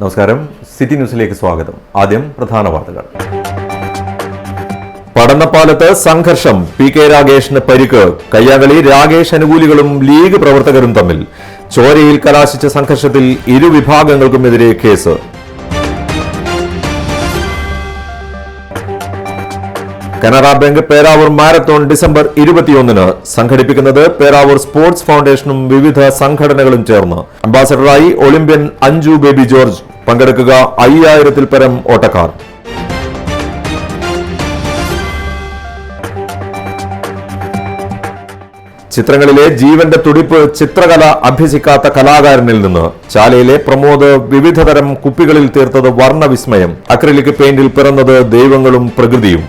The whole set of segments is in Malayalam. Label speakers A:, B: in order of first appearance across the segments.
A: നമസ്കാരം, സിറ്റി ന്യൂസിലേക്ക് സ്വാഗതം. ആദ്യം പ്രധാന വാർത്തകൾ. പടന്നപ്പാലത്ത് സംഘർഷം, PK രാഗേഷിന് പരിക്ക്. കയ്യാങ്കളി രാഗേഷ് അനുകൂലികളും ലീഗ് പ്രവർത്തകരും തമ്മിൽ. ചോരയിൽ കലാശിച്ച സംഘർഷത്തിൽ ഇരുവിഭാഗങ്ങൾക്കുമെതിരെ case. Canara bank Peravoor marathon December 21 സംഘടിപ്പിക്കുന്നത് പേരാവൂർ സ്പോർട്സ് ഫൗണ്ടേഷനും വിവിധ സംഘടനകളും ചേർന്ന്. അംബാസഡറായി ഒളിമ്പ്യൻ അഞ്ജു ബേബി ജോർജ്. പങ്കെടുക്കുക 5000-ൽ പരം ഓട്ടക്കാർ. ചിത്രങ്ങളിലെ ജീവന്റെ തുടിപ്പ് ചിത്രകല അഭ്യസിക്കാത്ത കലാകാരനിൽ നിന്ന്. ചാലയിലെ പ്രമോദ് വിവിധതരം കുപ്പികളിൽ തീർത്തത് വർണ്ണവിസ്മയം. അക്രിലിക് പെയിന്റിൽ പിറന്നത് ദൈവങ്ങളും പ്രകൃതിയും.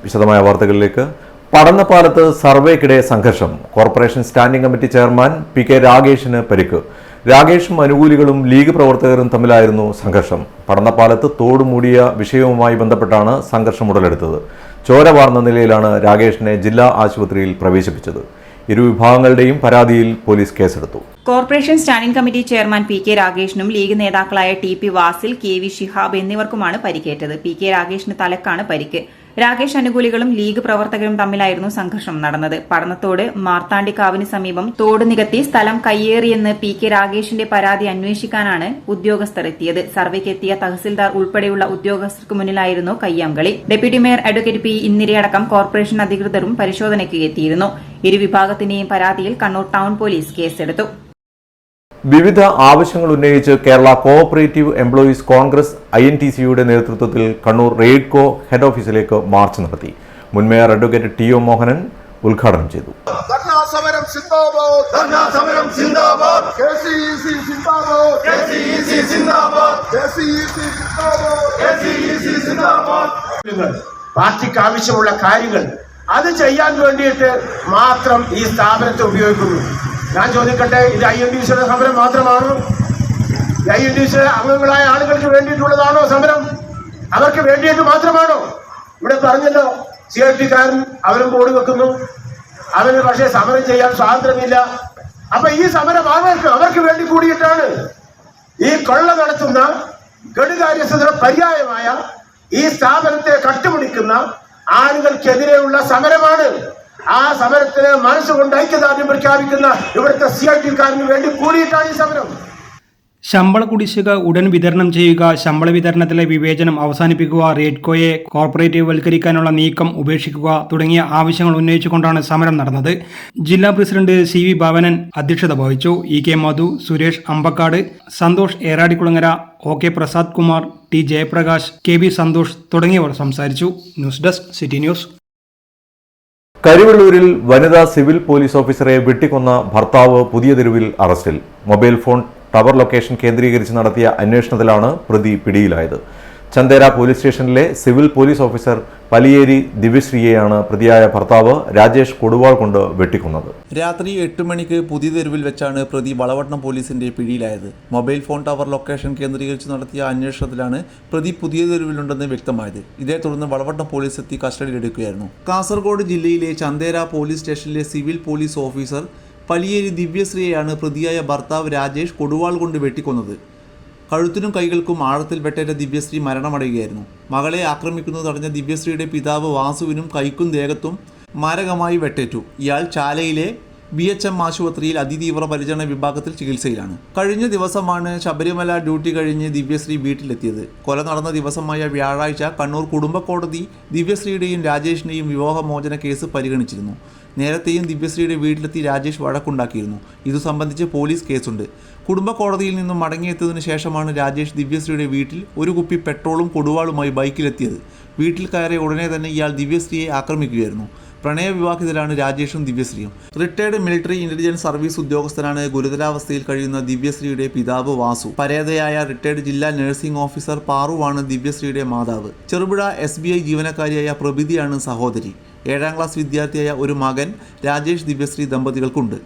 A: വിശദമായ വാർത്തകളിലേക്ക്. പടന്നപ്പാലത്ത് സർവേക്കിടെ സംഘർഷം. Corporation standing committee chairman PK രാഗേഷിന് പരിക്ക്. രാഗേഷും അനുകൂലികളും ലീഗ് പ്രവർത്തകരും തമ്മിലായിരുന്നു സംഘർഷം. പടന്നപ്പാലത്ത് തോട് മൂടിയ വിഷയവുമായി ബന്ധപ്പെട്ടാണ് സംഘർഷം ഉടലെടുത്തത്. ചോര വാർന്ന നിലയിലാണ് രാഗേഷിനെ ജില്ലാ ആശുപത്രിയിൽ പ്രവേശിപ്പിച്ചത്. ഇരുവിഭാഗങ്ങളുടെയും പരാതിയിൽ പോലീസ് കേസെടുത്തു.
B: Corporation standing committee chairman PK രാഗേഷിനും ലീഗ് നേതാക്കളായ TP വാസിൽ, KV ഷിഹാബ് എന്നിവർക്കുമാണ് പരിക്കേറ്റത്. PK രാഗേഷിന് തലക്കാണ് പരിക്ക്. രാഗേഷ് അനുകൂലികളും ലീഗ് പ്രവർത്തകരും തമ്മിലായിരുന്നു സംഘർഷം നടന്നത്. പടന്നത്തോട് മാർത്താണ്ടിക്കാവിന് സമീപം തോട് നികത്തി സ്ഥലം കയ്യേറിയെന്ന് PK രാഗേഷിന്റെ പരാതി അന്വേഷിക്കാനാണ് ഉദ്യോഗസ്ഥർ എത്തിയത്. സർവേക്കെത്തിയ തഹസിൽദാർ ഉൾപ്പെടെയുള്ള ഉദ്യോഗസ്ഥർക്ക് മുന്നിലായിരുന്നു കയ്യാങ്കളി. ഡെപ്യൂട്ടി മേയർ അഡ്വക്കേറ്റ് P ഇന്ദിരയടക്കം കോർപ്പറേഷൻ അധികൃതരും പരിശോധനയ്ക്ക് എത്തിയിരുന്നു. ഇരുവിഭാഗത്തിന്റെയും പരാതിയിൽ കണ്ണൂർ ടൗൺ പോലീസ് കേസെടുത്തു.
A: വിവിധ ആവശ്യങ്ങൾ ഉന്നയിച്ച് കേരള കോഓപ്പറേറ്റീവ് എംപ്ലോയീസ് കോൺഗ്രസ് INTC-യുടെ നേതൃത്വത്തിൽ കണ്ണൂർ റെയ്ഡ്കോ ഹെഡ് ഓഫീസിലേക്ക് മാർച്ച് നടത്തി. മുൻ മേയർ അഡ്വക്കേറ്റ് TO മോഹനൻ ഉദ്ഘാടനം ചെയ്തു.
C: പാർട്ടിക്ക് ആവശ്യമുള്ള കാര്യങ്ങൾ അത് ചെയ്യാൻ വേണ്ടിയിട്ട് മാത്രം ഈ സ്ഥാപനത്തെ ഉപയോഗിക്കുന്നു. ഞാൻ ചോദിക്കട്ടെ, ഇത് INTC-യുടെ സമരം മാത്രമാണോ? INTC-യുടെ അംഗങ്ങളായ ആളുകൾക്ക് വേണ്ടിയിട്ടുള്ളതാണോ സമരം? അവർക്ക് വേണ്ടിയിട്ട് മാത്രമാണോ? ഇവിടെ പറഞ്ഞല്ലോ, CIT-കാരൻ അവരും ബോർഡ് വെക്കുന്നു, അവന് പക്ഷേ സമരം ചെയ്യാൻ സ്വാതന്ത്ര്യമില്ല. അപ്പൊ ഈ സമരം അവർക്ക് വേണ്ടി കൂടിയിട്ടാണ്. ഈ കൊള്ള നടത്തുന്ന കെടുകാര്യസ്ഥതയുടെ പര്യായമായ ഈ സ്ഥാപനത്തെ കട്ടുപിടിക്കുന്ന ആളുകൾക്കെതിരെയുള്ള സമരമാണ്. ആ സമരത്തിന് മനസ്സുകൊണ്ട് ഐക്യദാർഢ്യം പ്രഖ്യാപിക്കുന്ന ഇവിടുത്തെ CIT-കാരന് വേണ്ടി കൂടിയിട്ടാണ് ഈ സമരം.
D: ശമ്പള കുടിശ്ശിക ഉടൻ വിതരണം ചെയ്യുക, ശമ്പള വിതരണത്തിലെ വിവേചനം അവസാനിപ്പിക്കുക, റെയ്ഡ്കോയെ കോർപ്പറേറ്റീവ് വൽക്കരിക്കാനുള്ള നീക്കം ഉപേക്ഷിക്കുക തുടങ്ങിയ ആവശ്യങ്ങൾ ഉന്നയിച്ചുകൊണ്ടാണ് സമരം നടന്നത്. ജില്ലാ പ്രസിഡന്റ് CV ഭവനൻ അധ്യക്ഷത വഹിച്ചു. EK മധു, Suresh അമ്പക്കാട്, Santhosh ഏറാടിക്കുളങ്ങര, OK Prasad Kumar, T Jayaprakash, KB Santhosh തുടങ്ങിയവർ സംസാരിച്ചു. News desk city news.
A: കരിവെള്ളൂരിൽ വനിതാ സിവിൽ പോലീസ് ഓഫീസറെ വെട്ടിക്കൊന്ന ഭർത്താവ് പുതിയ തെരുവിൽ അറസ്റ്റിൽ. മൊബൈൽ ഫോൺ ടവർ ലൊക്കേഷൻ കേന്ദ്രീകരിച്ച് നടത്തിയ അന്വേഷണത്തിലാണ് പ്രതി പിടിയിലായത്. ചന്ദേര പോലീസ് സ്റ്റേഷനിലെ സിവിൽ പോലീസ് ഓഫീസർ പലിയേരി ദിവ്യശ്രീയെയാണ് പ്രതിയായ ഭർത്താവ് രാജേഷ് കൊടുവാൾ കൊണ്ട് വെട്ടിക്കൊന്നത്.
E: രാത്രി 8 മണിക്ക് പുതിയ തെരുവിൽ വെച്ചാണ് പ്രതി വളവട്ടണം പോലീസിന്റെ പിടിയിലായത്. മൊബൈൽ ഫോൺ ടവർ ലൊക്കേഷൻ കേന്ദ്രീകരിച്ച് നടത്തിയ അന്വേഷണത്തിലാണ് പ്രതി പുതിയ തെരുവിലുണ്ടെന്ന് വ്യക്തമായത്. ഇതേ തുടർന്ന് വളവട്ടണം പോലീസ് എത്തി കസ്റ്റഡിയിലെടുക്കുകയായിരുന്നു. കാസർഗോഡ് ജില്ലയിലെ ചന്ദേര പോലീസ് സ്റ്റേഷനിലെ സിവിൽ പോലീസ് ഓഫീസർ പലിയേരി ദിവ്യശ്രീയെയാണ് പ്രതിയായ ഭർത്താവ് രാജേഷ് കൊടുവാൾ കൊണ്ട് വെട്ടിക്കൊന്നത്. കഴുത്തിനും കൈകൾക്കും ആഴത്തിൽ വെട്ടേറ്റ ദിവ്യശ്രീ മരണമടയുകയായിരുന്നു. മകളെ ആക്രമിക്കുന്നത് തടഞ്ഞ ദിവ്യശ്രീയുടെ പിതാവ് വാസുവിനും കൈക്കും ദേഹത്തും മാരകമായി വെട്ടേറ്റു. ഇയാൾ ചാലയിലെ BHM ആശുപത്രിയിൽ അതിതീവ്ര പരിചരണ വിഭാഗത്തിൽ ചികിത്സയിലാണ്. കഴിഞ്ഞ ദിവസമാണ് ശബരിമല ഡ്യൂട്ടി കഴിഞ്ഞ് ദിവ്യശ്രീ വീട്ടിലെത്തിയത്. കൊല നടന്ന ദിവസമായ വ്യാഴാഴ്ച കണ്ണൂർ കുടുംബ കോടതി ദിവ്യശ്രീയുടെയും രാജേഷിൻ്റെയും വിവാഹമോചന കേസ് പരിഗണിച്ചിരുന്നു. നേരത്തെയും ദിവ്യശ്രീയുടെ വീട്ടിലെത്തി രാജേഷ് വഴക്കുണ്ടാക്കിയിരുന്നു. ഇതു സംബന്ധിച്ച് പോലീസ് കേസുണ്ട്. കുടുംബ കോടതിയിൽ നിന്നും മടങ്ങിയെത്തിയതിനു ശേഷമാണ് രാജേഷ് ദിവ്യശ്രീയുടെ വീട്ടിൽ ഒരു കുപ്പി പെട്രോളും കൊടുവാളുമായി ബൈക്കിലെത്തിയത്. വീട്ടിൽ കയറിയ ഉടനെ തന്നെ ഇയാൾ ദിവ്യശ്രീയെ ആക്രമിക്കുകയായിരുന്നു. പ്രണയവിവാഹിതരാണ് രാജേഷും ദിവ്യശ്രീയും. റിട്ടയർഡ് മിലിറ്ററി ഇന്റലിജൻസ് സർവീസ് ഉദ്യോഗസ്ഥനാണ് ഗുരുതരാവസ്ഥയിൽ കഴിയുന്ന ദിവ്യശ്രീയുടെ പിതാവ് വാസു. പരേതയായ റിട്ടയർഡ് ജില്ലാ നഴ്സിംഗ് ഓഫീസർ പാറുവാണ് ദിവ്യശ്രീയുടെ മാതാവ്. ചെറുപുഴ SBI ജീവനക്കാരിയായ പ്രഭിതിയാണ് സഹോദരി. 7ാം ക്ലാസ് വിദ്യാർത്ഥിയായ ഒരു മകൻ രാജേഷ് ദിവ്യശ്രീ ദമ്പതികൾക്കുണ്ട്.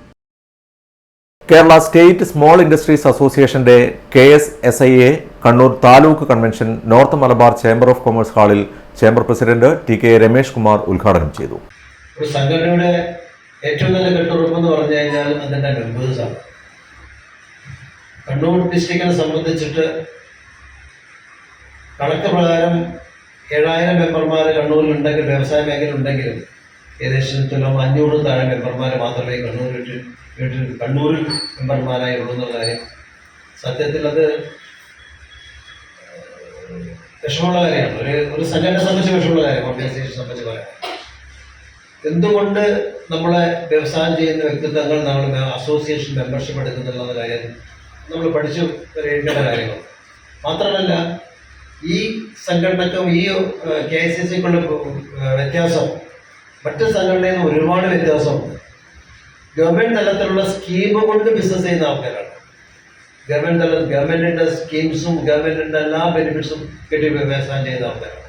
A: കേരള സ്റ്റേറ്റ് സ്മോൾ ഇൻഡസ്ട്രീസ് അസോസിയേഷന്റെ KSSIA Kannur taluk convention north Malabar chamber of commerce ഹാളിൽ chamber president TK Ramesh Kumar ഉദ്ഘാടനം ചെയ്തു.
F: ഒരു സംഘടനയുടെ ഏറ്റവും നല്ല കെട്ടുറപ്പെന്ന് പറഞ്ഞു കഴിഞ്ഞാൽ അതിൻ്റെ മെമ്പേഴ്സാണ്. കണ്ണൂർ ഡിസ്ട്രിക്റ്റിനെ സംബന്ധിച്ചിട്ട് കണക്ക് പ്രകാരം 7000 മെമ്പർമാർ കണ്ണൂരിലുണ്ടെങ്കിൽ, വ്യവസായ മേഖല ഉണ്ടെങ്കിലും ഏകദേശം 500 താഴെ മെമ്പർമാർ മാത്രമേ കണ്ണൂരിൽ മെമ്പർമാരായുള്ളൂ എന്നുള്ള കാര്യം സത്യത്തിൽ അത് വിഷമമുള്ള കാര്യമാണ്. ഒരു സംഘടന സംബന്ധിച്ച് വിഷമമുള്ള കാര്യം, ഓർഗനൈസേഷൻ സംബന്ധിച്ച് പറയാം. എന്തുകൊണ്ട് നമ്മളെ വ്യവസായം ചെയ്യുന്ന വ്യക്തിത്വങ്ങൾ നമ്മൾ അസോസിയേഷൻ മെമ്പർഷിപ്പ് എടുക്കുന്നുള്ള കാര്യം നമ്മൾ പഠിച്ചു വരേണ്ട കാര്യങ്ങൾ മാത്രമല്ല, ഈ സംഘടനക്കും ഈ KICCക്കുള്ള വ്യത്യാസം മറ്റ് സംഘടനയിൽ നിന്ന് ഒരുപാട് വ്യത്യാസമുണ്ട്. ഗവൺമെൻറ് തലത്തിലുള്ള സ്കീം കൊണ്ട് ബിസിനസ് ചെയ്യുന്ന ആൾക്കാരാണ്. ഗവൺമെൻറ്റിൻ്റെ സ്കീംസും ഗവൺമെൻറ്റിൻ്റെ എല്ലാ ബെനിഫിറ്റ്സും കിട്ടി വ്യവസായം ചെയ്യുന്ന ആൾക്കാരാണ്.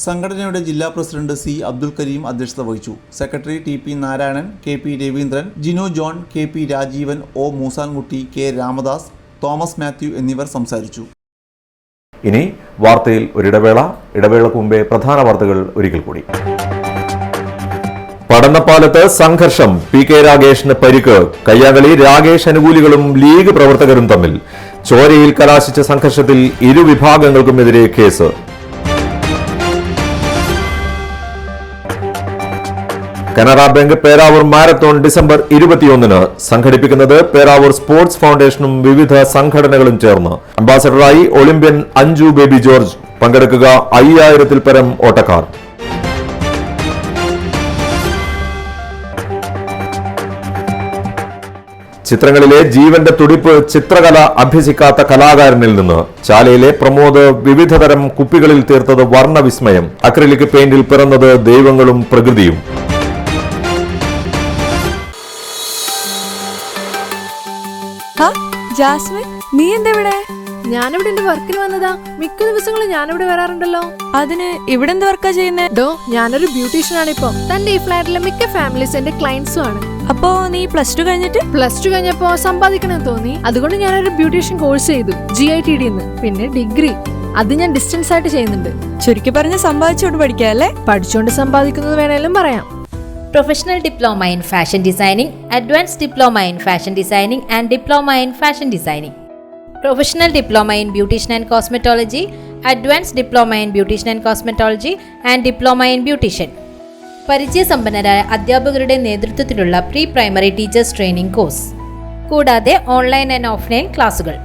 E: സംഘടനയുടെ ജില്ലാ പ്രസിഡന്റ് സി അബ്ദുൽ കരീം അധ്യക്ഷത വഹിച്ചു. Secretary TP Narayanan, KP Raveendran, Jinu John, KP Rajeevan, O Moosankutty, K Ramadas, Thomas Mathew എന്നിവർ സംസാരിച്ചു.
A: ഇനി വാർത്തയിൽ ഒരിടവേള. ഇടവേളക്ക് മുമ്പേ പ്രധാന വാർത്തകൾ ഒരിക്കൽ കൂടി. പടന്നപ്പാലത്ത് സംഘർഷം, PK രാഗേഷിന് പരിക്ക്. കയ്യാങ്കളി രാഗേഷ് അനുകൂലികളും ലീഗ് പ്രവർത്തകരും തമ്മിൽ. ചോരയിൽ കലാശിച്ച സംഘർഷത്തിൽ ഇരുവിഭാഗങ്ങൾക്കുമെതിരെ case. Canara bank Peravoor marathon December 21 സംഘടിപ്പിക്കുന്നത് പേരാവൂർ സ്പോർട്സ് ഫൗണ്ടേഷനും വിവിധ സംഘടനകളും ചേർന്ന്. അംബാസഡറായി ഒളിമ്പ്യൻ അഞ്ജു ബേബി ജോർജ്. പങ്കെടുക്കുക 5000-ൽ പരം ഓട്ടക്കാർ. ചിത്രങ്ങളിലെ ജീവന്റെ തുടിപ്പ് ചിത്രകല അഭ്യസിക്കാത്ത കലാകാരനിൽ നിന്ന്. ചാലയിലെ പ്രമോദ് വിവിധതരം കുപ്പികളിൽ തീർത്തത് വർണ്ണവിസ്മയം. അക്രിലിക് പെയിന്റിൽ പിറന്നത് ദൈവങ്ങളും പ്രകൃതിയും.
G: ജാസ്മിൻ, നീ എന്തെവിടെ?
H: ഞാനിവിടെ എന്റെ വർക്കിന് വന്നതാ. മിക്ക ദിവസങ്ങളും ഞാനിവിടെ വരാറുണ്ടല്ലോ.
G: അതിന് ഇവിടെ എന്ത് വർക്കാ ചെയ്യുന്നേ?
H: ഞാനൊരു ബ്യൂട്ടീഷ്യൻ ആണ് ഇപ്പൊ. തന്റെ ഈ ഫ്ലാറ്റിലെ മിക്ക ഫാമിലീസ് എന്റെ ക്ലയൻസും ആണ്.
G: അപ്പോ നീ +2 കഴിഞ്ഞിട്ട്?
H: +2 കഴിഞ്ഞപ്പോ സമ്പാദിക്കണമെന്ന് തോന്നി. അതുകൊണ്ട് ഞാനൊരു ബ്യൂട്ടീഷ്യൻ കോഴ്സ് ചെയ്തു, GITD. പിന്നെ ഡിഗ്രി, അത് ഞാൻ ഡിസ്റ്റൻസ് ആയിട്ട് ചെയ്യുന്നുണ്ട്.
G: ചുരുക്കി പറഞ്ഞ് സമ്പാദിച്ചോണ്ട് പഠിക്കാല്ലേ?
H: പഠിച്ചോണ്ട് സമ്പാദിക്കുന്നത് വേണേലും പറയാം.
I: Professional Diploma in Fashion Designing, Advanced Diploma in Fashion Designing and Diploma in Fashion Designing. Professional Diploma in Beautician and Cosmetology, Advanced Diploma in Beautician and Cosmetology and Diploma in Beautician. പരിചയസമ്പന്നരായ അധ്യാപകരുടെ നേതൃത്വത്തിലുള്ള pre primary teachers training course, കൂടാതെ ഓൺലൈൻ ആൻഡ് ഓഫ്ലൈൻ ക്ലാസുകൾ.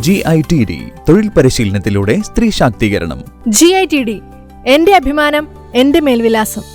J: GITD തൊഴിൽ പരിശീലനത്തിലൂടെ സ്ത്രീ ശാക്തീകരണം.
H: GITD എന്റെ അഭിമാനം, എന്റെ മേൽവിലാസം.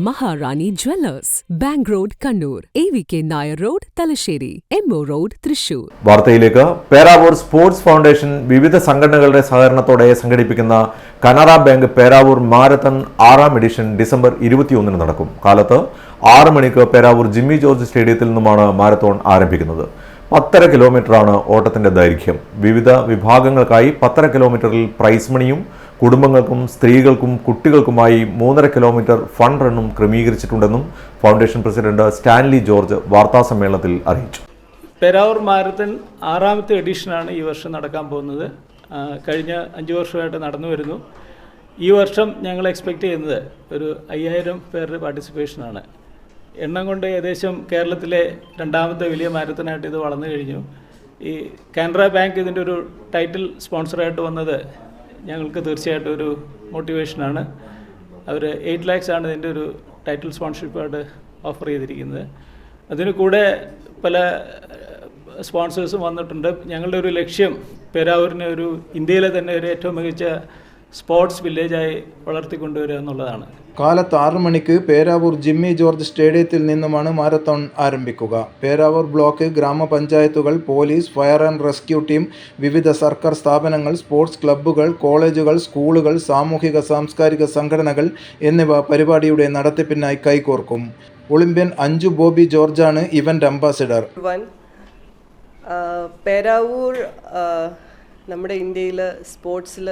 K: Maharani jewellers, bank road Kannur, AVK Nair road Thalassery, MO road Thrissur.
A: വാർത്തയിലേക്ക്. പേരാവൂർ സ്പോർട്സ് ഫൗണ്ടേഷൻ വിവിധ സംഘടനകളുടെ സഹകരണത്തോടെ സംഘടിപ്പിക്കുന്ന കനറ ബാങ്ക് പേരാവൂർ മാരത്തൺ 6ാം എഡിഷൻ ഡിസംബർ 21 നടക്കും. കാലത്ത് 6 മണിക്ക് പേരാവൂർ ജിമ്മി ജോർജ് സ്റ്റേഡിയത്തിൽ നിന്നുമാണ് മാരത്തോൺ ആരംഭിക്കുന്നത്. 1.5 കിലോമീറ്ററാണ് ഓട്ടത്തിന്റെ ദൈർഘ്യം. വിവിധ വിഭാഗങ്ങൾക്കായി 1.5 കിലോമീറ്ററിൽ പ്രൈസ് മണിയും കുടുംബങ്ങൾക്കും സ്ത്രീകൾക്കും കുട്ടികൾക്കുമായി 3.5 കിലോമീറ്റർ ഫണ്ട് റണ്ണും ക്രമീകരിച്ചിട്ടുണ്ടെന്നും ഫൗണ്ടേഷൻ പ്രസിഡന്റ് സ്റ്റാൻലി ജോർജ് വാർത്താസമ്മേളനത്തിൽ അറിയിച്ചു.
L: പേരാവൂർ മാരത്തൺ 6ാമത്തെ എഡിഷനാണ് ഈ വർഷം നടക്കാൻ പോകുന്നത്. കഴിഞ്ഞ 5 വർഷമായിട്ട് നടന്നു വരുന്നു. ഈ വർഷം ഞങ്ങൾ എക്സ്പെക്റ്റ് ചെയ്യുന്നത് ഒരു 5000 പേരുടെ പാർട്ടിസിപ്പേഷനാണ്. എണ്ണം കൊണ്ട് ഏകദേശം കേരളത്തിലെ 2ാമത്തെ വലിയ മാരത്തണായിട്ട് ഇത് വളർന്നു കഴിഞ്ഞു. ഈ കാനറ ബാങ്ക് ഇതിൻ്റെ ഒരു ടൈറ്റിൽ സ്പോൺസറായിട്ട് വന്നത് ഞങ്ങൾക്ക് തീർച്ചയായിട്ടും ഒരു മോട്ടിവേഷനാണ്. അവർ 8 lakhs ആണ് ഇതിൻ്റെ ഒരു ടൈറ്റിൽ സ്പോൺസർഷിപ്പായിട്ട് ഓഫർ ചെയ്തിരിക്കുന്നത്. അതിന് കൂടെ പല സ്പോൺസേഴ്സും വന്നിട്ടുണ്ട്. ഞങ്ങളുടെ ഒരു ലക്ഷ്യം പേരാവൂരിനെ ഒരു ഇന്ത്യയിലെ തന്നെ ഒരു ഏറ്റവും മികച്ച സ്പോർട്സ് വില്ലേജായി വളർത്തിക്കൊണ്ടുവരിക എന്നുള്ളതാണ്.
M: കാലത്ത് 6 മണിക്ക് പേരാവൂർ ജിമ്മി ജോർജ് സ്റ്റേഡിയത്തിൽ നിന്നുമാണ് മാരത്തോൺ ആരംഭിക്കുക. പേരാവൂർ ബ്ലോക്ക്, ഗ്രാമപഞ്ചായത്തുകൾ, police, fire and rescue team, വിവിധ സർക്കാർ സ്ഥാപനങ്ങൾ, സ്പോർട്സ് ക്ലബ്ബുകൾ, കോളേജുകൾ, സ്കൂളുകൾ, സാമൂഹിക സാംസ്കാരിക സംഘടനകൾ എന്നിവ പരിപാടിയുടെ നടത്തിപ്പിനായി കൈകോർക്കും. ഒളിമ്പ്യൻ അഞ്ജു ബോബി ജോർജാണ് ഇവന്റ് അംബാസിഡർ.
N: പേരാവൂർ നമ്മുടെ ഇന്ത്യയിൽ സ്പോർട്സിൽ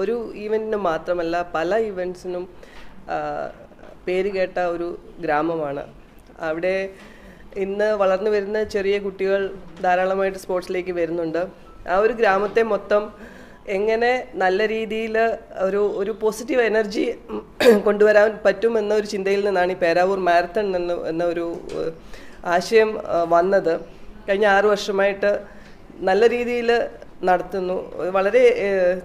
N: ഒരു ഈവൻറ്റിന് മാത്രമല്ല പല ഈവൻറ്റ്സിനും പേര് കേട്ട ഒരു ഗ്രാമമാണ്. അവിടെ ഇന്ന് വളർന്നു വരുന്ന ചെറിയ കുട്ടികൾ ധാരാളമായിട്ട് സ്പോർട്സിലേക്ക് വരുന്നുണ്ട്. ആ ഒരു ഗ്രാമത്തെ മൊത്തം എങ്ങനെ നല്ല രീതിയിൽ ഒരു പോസിറ്റീവ് എനർജി കൊണ്ടുവരാൻ പറ്റുമെന്ന ഒരു ചിന്തയിൽ നിന്നാണ് ഈ പേരാവൂർ മാരത്തൺ എന്ന ഒരു ആശയം വന്നത്. കഴിഞ്ഞ 6 വർഷമായിട്ട് നല്ല രീതിയിൽ നടത്തുന്നു. വളരെ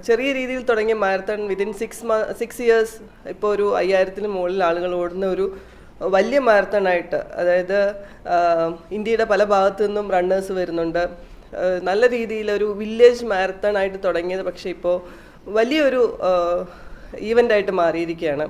N: ചെറിയ രീതിയിൽ തുടങ്ങിയ മാരത്തൺ വിതിൻ 6 ഇയേഴ്സ് ഇപ്പോൾ ഒരു 5000-ന് മുകളിൽ ആളുകൾ ഓടുന്ന ഒരു വലിയ മാരത്തണായിട്ട്, അതായത് ഇന്ത്യയുടെ പല ഭാഗത്തു നിന്നും റണ്ണേഴ്സ് വരുന്നുണ്ട്. നല്ല രീതിയിൽ ഒരു വില്ലേജ് മാരത്തൺ ആയിട്ട് തുടങ്ങിയത് പക്ഷേ ഇപ്പോൾ വലിയൊരു ഈവൻ്റായിട്ട് മാറിയിരിക്കുകയാണ്.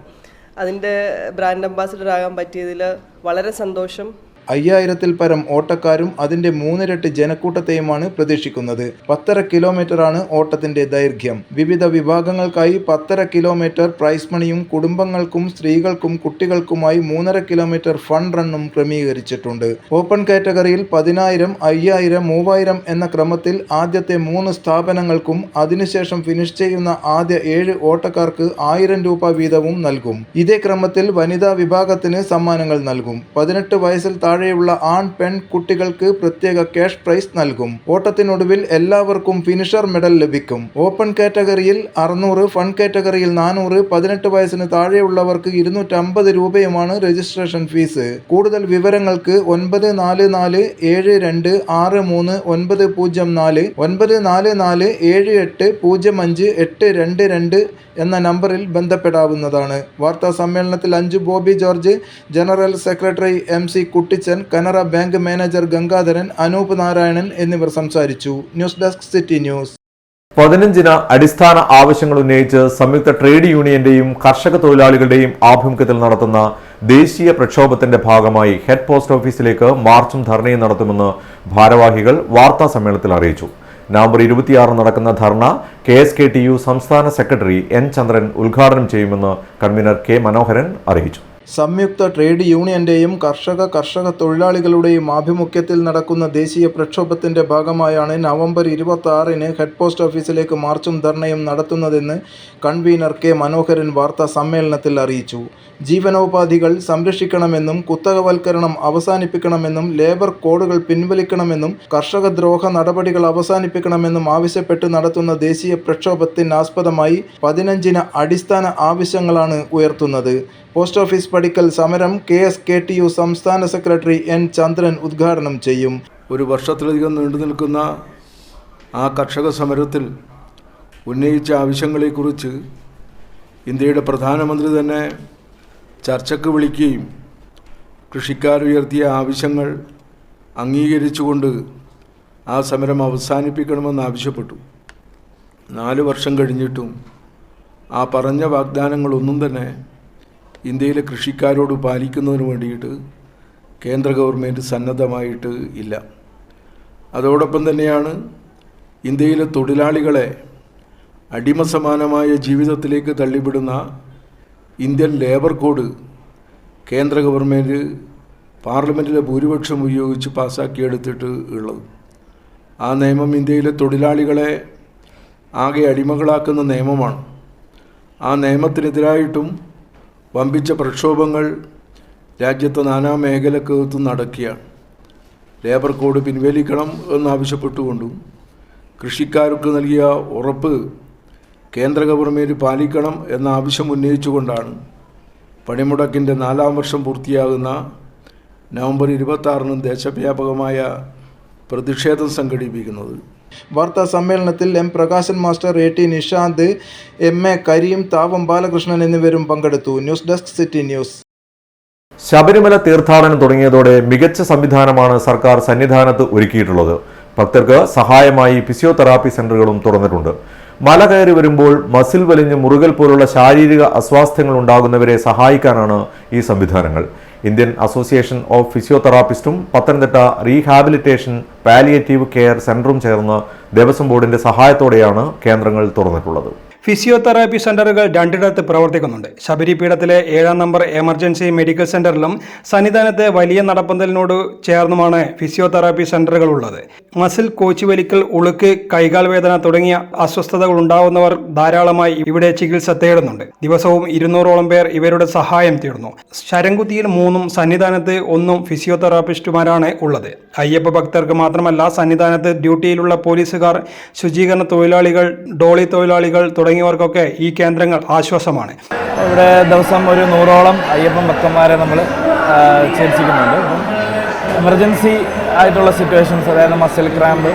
N: അതിൻ്റെ ബ്രാൻഡ് അംബാസിഡർ ആകാൻ പറ്റിയതിൽ വളരെ സന്തോഷം.
M: 5000-ൽ പരം ഓട്ടക്കാരും അതിൻ്റെ 3 ഇരട്ടി ജനക്കൂട്ടത്തെയുമാണ് പ്രതീക്ഷിക്കുന്നത്. 10.5 കിലോമീറ്ററാണ് ഓട്ടത്തിന്റെ ദൈർഘ്യം. വിവിധ വിഭാഗങ്ങൾക്കായി 10.5 കിലോമീറ്റർ പ്രൈസ് മണിയും കുടുംബങ്ങൾക്കും സ്ത്രീകൾക്കും കുട്ടികൾക്കുമായി 3.5 കിലോമീറ്റർ ഫൺ റണ്ണും ക്രമീകരിച്ചിട്ടുണ്ട്. ഓപ്പൺ കാറ്റഗറിയിൽ 10,000, 5,000, 3,000 എന്ന ക്രമത്തിൽ ആദ്യത്തെ 3 സ്ഥാപനങ്ങൾക്കും അതിനുശേഷം ഫിനിഷ് ചെയ്യുന്ന ആദ്യ 7 ഓട്ടക്കാർക്ക് 1000 രൂപ വീതവും നൽകും. ഇതേ ക്രമത്തിൽ വനിതാ വിഭാഗത്തിന് സമ്മാനങ്ങൾ നൽകും. 18 വയസ്സിൽ താഴെയുള്ള ആൺ പെൺ കുട്ടികൾക്ക് പ്രത്യേക ക്യാഷ് പ്രൈസ് നൽകും. ഓട്ടത്തിനൊടുവിൽ എല്ലാവർക്കും ഫിനിഷർ മെഡൽ ലഭിക്കും. ഓപ്പൺ കാറ്റഗറിയിൽ 600, ഫൺ കാറ്റഗറിയിൽ 400, 18 വയസ്സിന് താഴെയുള്ളവർക്ക് 250 രൂപയുമാണ് രജിസ്ട്രേഷൻ ഫീസ്. കൂടുതൽ വിവരങ്ങൾക്ക് 9446363904 9444780522 എന്ന നമ്പറിൽ ബന്ധപ്പെടാവുന്നതാണ്. വാർത്താ സമ്മേളനത്തിൽ Anju Bobby George, general secretary MC Kuttichan, Canara bank manager Gangadharan, Anoop Narayanan എന്നിവർ സംസാരിച്ചു. News desk city news.
A: 15 അടിസ്ഥാന ആവശ്യങ്ങൾ ഉന്നയിച്ച് സംയുക്ത ട്രേഡ് യൂണിയന്റെയും കർഷക തൊഴിലാളികളുടെയും ആഭിമുഖ്യത്തിൽ നടത്തുന്ന ദേശീയ പ്രക്ഷോഭത്തിന്റെ ഭാഗമായി ഹെഡ് പോസ്റ്റ് ഓഫീസിലേക്ക് മാർച്ചും ധർണയും നടത്തുമെന്ന് ഭാരവാഹികൾ വാർത്താ സമ്മേളനത്തിൽ അറിയിച്ചു. നവംബർ 26 നടക്കുന്ന ധർണ KSKTU സംസ്ഥാന സെക്രട്ടറി N ചന്ദ്രൻ ഉദ്ഘാടനം ചെയ്യുമെന്ന് കൺവീനർ K മനോഹരൻ അറിയിച്ചു.
M: സംയുക്ത ട്രേഡ് യൂണിയന്റെയും കർഷക തൊഴിലാളികളുടെയും ആഭിമുഖ്യത്തിൽ നടക്കുന്ന ദേശീയ പ്രക്ഷോഭത്തിന്റെ ഭാഗമായാണ് നവംബർ 26-ന് ഹെഡ് പോസ്റ്റ് ഓഫീസിലേക്ക് മാർച്ചും ധർണയും നടത്തുന്നതെന്ന് കൺവീനർ K മനോഹരൻ വാർത്താ സമ്മേളനത്തിൽ അറിയിച്ചു. ജീവനോപാധികൾ സംരക്ഷിക്കണമെന്നും കുത്തകവൽക്കരണം അവസാനിപ്പിക്കണമെന്നും ലേബർ കോഡുകൾ പിൻവലിക്കണമെന്നും കർഷകദ്രോഹ നടപടികൾ അവസാനിപ്പിക്കണമെന്നും ആവശ്യപ്പെട്ട് നടത്തുന്ന ദേശീയ പ്രക്ഷോഭത്തിനാസ്പദമായി 15 അടിസ്ഥാന ആവശ്യങ്ങളാണ് ഉയർത്തുന്നത്. പോസ്റ്റ് ഓഫീസ് പടിക്കൽ സമരം KSKTU സംസ്ഥാന സെക്രട്ടറി N ചന്ദ്രൻ ഉദ്ഘാടനം ചെയ്യും.
O: ഒരു വർഷത്തിലധികം നീണ്ടു നിൽക്കുന്ന ആ കർഷക സമരത്തിൽ ഉന്നയിച്ച ആവശ്യങ്ങളെക്കുറിച്ച് ഇന്ത്യയുടെ പ്രധാനമന്ത്രി തന്നെ ചർച്ചയ്ക്ക് വിളിക്കുകയും കൃഷിക്കാരുയർത്തിയ ആവശ്യങ്ങൾ അംഗീകരിച്ചുകൊണ്ട് ആ സമരം അവസാനിപ്പിക്കണമെന്ന് ആവശ്യപ്പെട്ടു. 4 വർഷം കഴിഞ്ഞിട്ടും ആ പറഞ്ഞ വാഗ്ദാനങ്ങളൊന്നും തന്നെ ഇന്ത്യയിലെ കൃഷിക്കാരോട് പാലിക്കുന്നതിന് വേണ്ടിയിട്ട് കേന്ദ്ര ഗവൺമെൻറ് സന്നദ്ധമായിട്ട് ഇല്ല. അതോടൊപ്പം തന്നെയാണ് ഇന്ത്യയിലെ തൊഴിലാളികളെ അടിമസമാനമായ ജീവിതത്തിലേക്ക് തള്ളിവിടുന്ന ഇന്ത്യൻ ലേബർ കോഡ് കേന്ദ്ര ഗവൺമെൻറ് പാർലമെൻറ്റിലെ ഭൂരിപക്ഷം ഉപയോഗിച്ച് പാസ്സാക്കിയെടുത്തിട്ട് ഉള്ളത്. ആ നിയമം ഇന്ത്യയിലെ തൊഴിലാളികളെ ആകെ അടിമകളാക്കുന്ന നിയമമാണ്. ആ നിയമത്തിനെതിരായിട്ടും വമ്പിച്ച പ്രക്ഷോഭങ്ങൾ രാജ്യത്തെ നാനാ മേഖലക്കകത്തും നടക്കുകയാണ്. ലേബർ കോഡ് പിൻവലിക്കണം എന്നാവശ്യപ്പെട്ടുകൊണ്ടും കൃഷിക്കാർക്ക് നൽകിയ ഉറപ്പ് കേന്ദ്ര ഗവൺമെൻറ് പാലിക്കണം എന്ന ആവശ്യം ഉന്നയിച്ചുകൊണ്ടാണ് പണിമുടക്കിൻ്റെ 4ാം വർഷം പൂർത്തിയാകുന്ന നവംബർ 26-ന് ദേശവ്യാപകമായ പ്രതിഷേധം സംഘടിപ്പിക്കുന്നത്.
M: വാർത്താ സമ്മേളനത്തിൽ M Prakashan master, AT Nishanth, MA Kareem, Thavam Balakrishnan എന്നിവരും പങ്കെടുത്തു. News desk city news.
A: Sabarimala തീർത്ഥാടനം തുടങ്ങിയതോടെ മികച്ച സംവിധാനമാണ് സർക്കാർ സന്നിധാനത്ത് ഒരുക്കിയിട്ടുള്ളത്. ഭക്തർക്ക് സഹായമായി ഫിസിയോതെറാപ്പി സെന്ററുകളും തുറന്നിട്ടുണ്ട്. മല കയറി വരുമ്പോൾ മസിൽ വലിഞ്ഞ് മുറുകൽ പോലുള്ള ശാരീരിക അസ്വാസ്ഥ്യങ്ങൾ ഉണ്ടാകുന്നവരെ സഹായിക്കാനാണ് ഈ സംവിധാനങ്ങൾ. ഇന്ത്യൻ അസോസിയേഷൻ ഓഫ് ഫിസിയോതെറാപ്പിസ്റ്റും പത്തനംതിട്ട റീഹാബിലിറ്റേഷൻ പാലിയേറ്റീവ് കെയർ സെന്ററും ചേർന്ന് ദേവസ്വം ബോർഡിന്റെ സഹായത്തോടെയാണ് കേന്ദ്രങ്ങൾ തുറന്നിട്ടുള്ളത്.
D: ഫിസിയോതെറാപ്പി സെന്ററുകൾ രണ്ടിടത്ത് പ്രവർത്തിക്കുന്നുണ്ട്. ശബരിപീഠത്തിലെ 7-ാം നമ്പർ എമർജൻസി മെഡിക്കൽ സെന്ററിലും സന്നിധാനത്തെ വലിയ നടപ്പന്തലിനോട് ചേർന്നുമാണ് ഫിസിയോതെറാപ്പി സെന്ററുകൾ ഉള്ളത്. മസിൽ, കോച്ചുവലിക്കൽ, ഉളുക്ക്, കൈകാൽ വേദന തുടങ്ങിയ അസ്വസ്ഥതകൾ ഉണ്ടാവുന്നവർ ധാരാളമായി ഇവിടെ ചികിത്സ തേടുന്നുണ്ട്. ദിവസവും 200ഓളം പേർ ഇവരുടെ സഹായം തേടുന്നു. ശരംകുത്തിയിൽ 3-ഉം സന്നിധാനത്ത് 1-ഉം ഫിസിയോതെറാപ്പിസ്റ്റുമാരാണ് ഉള്ളത്. അയ്യപ്പ ഭക്തർക്ക് മാത്രമല്ല, സന്നിധാനത്ത് ഡ്യൂട്ടിയിലുള്ള പോലീസുകാർ, ശുചീകരണ തൊഴിലാളികൾ, ഡോളി തൊഴിലാളികൾ തുടങ്ങിയവർക്കൊക്കെ ഈ കേന്ദ്രങ്ങൾ ആശ്വാസമാണ്.
P: ഇവിടെ ദിവസം ഒരു 100ഓളം അയ്യപ്പൻ ഭക്തന്മാരെ നമ്മൾ ചികിത്സിക്കുന്നുണ്ട്. എമർജൻസി ആയിട്ടുള്ള സിറ്റുവേഷൻസ്, അതായത് മസിൽ ക്രാമ്പ്,